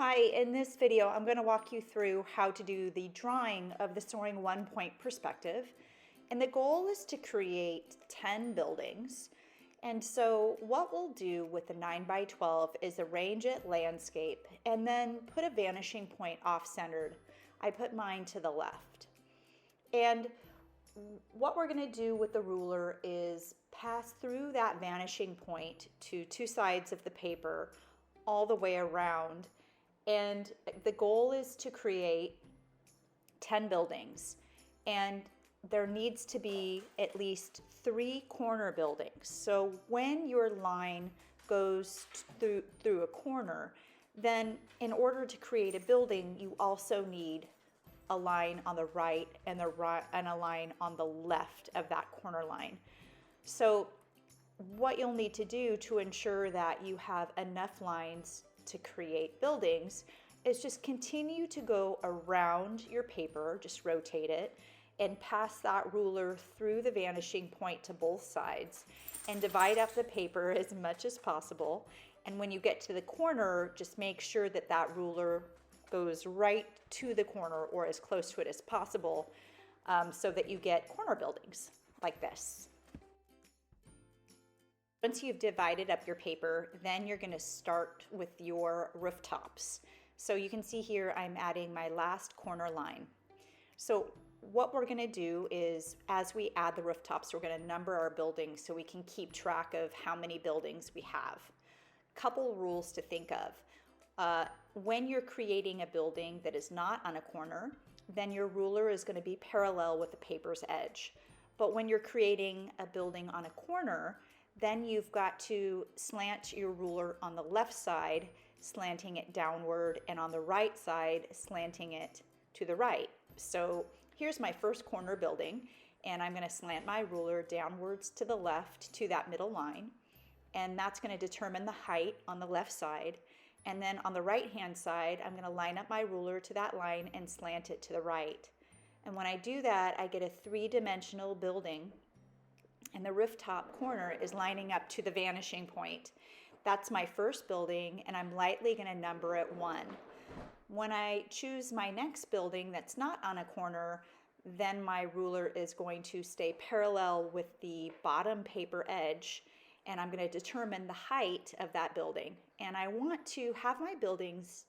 Hi, in this video, I'm going to walk you through how to do the drawing of the Soaring 1-point perspective. And the goal is to create 10 buildings. And so what we'll do with the 9x12 is arrange it landscape and then put a vanishing point off-centered. I put mine to the left. And what we're going to do with the ruler is pass through that vanishing point to two sides of the paper all the way around. And the goal is to create 10 buildings, and there needs to be at least 3 corner buildings. So when your line goes through a corner, then in order to create a building, you also need a line on the right and a line on the left of that corner line. So what you'll need to do to ensure that you have enough lines to create buildings is just continue to go around your paper, just rotate it, and pass that ruler through the vanishing point to both sides and divide up the paper as much as possible. And when you get to the corner, just make sure that that ruler goes right to the corner or as close to it as possible, so that you get corner buildings like this. Once you've divided up your paper, then you're going to start with your rooftops. So you can see here I'm adding my last corner line. So what we're going to do is, as we add the rooftops, we're going to number our buildings so we can keep track of how many buildings we have. Couple rules to think of. When you're creating a building that is not on a corner, then your ruler is going to be parallel with the paper's edge. But when you're creating a building on a corner, then you've got to slant your ruler on the left side, slanting it downward, and on the right side, slanting it to the right. So here's my first corner building, and I'm going to slant my ruler downwards to the left to that middle line, and that's going to determine the height on the left side. And then on the right-hand side, I'm going to line up my ruler to that line and slant it to the right. And when I do that, I get a 3-dimensional building, and the rooftop corner is lining up to the vanishing point. That's my first building, and I'm lightly going to number it 1. When I choose my next building that's not on a corner, then my ruler is going to stay parallel with the bottom paper edge, and I'm going to determine the height of that building. And I want to have my buildings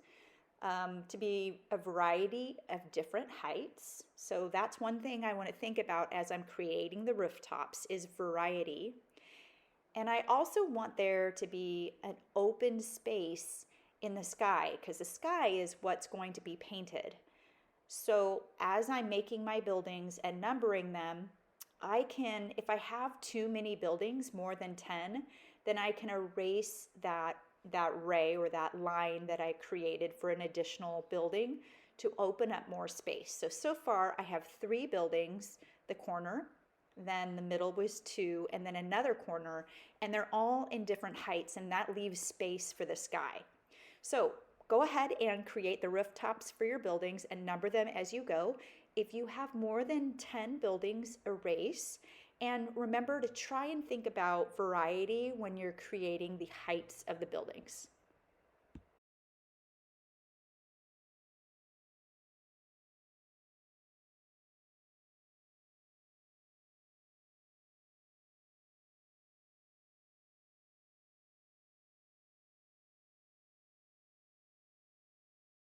to be a variety of different heights. So that's one thing I want to think about as I'm creating the rooftops, is variety. And I also want there to be an open space in the sky, because the sky is what's going to be painted. So as I'm making my buildings and numbering them, I can, if I have too many buildings, more than 10, then I can erase that ray or that line that I created for an additional building to open up more space. So far I have 3 buildings, the corner, then the middle was 2, and then another corner, and they're all in different heights, and that leaves space for the sky. So go ahead and create the rooftops for your buildings and number them as you go. If you have more than 10 buildings, erase. And remember to try and think about variety when you're creating the heights of the buildings.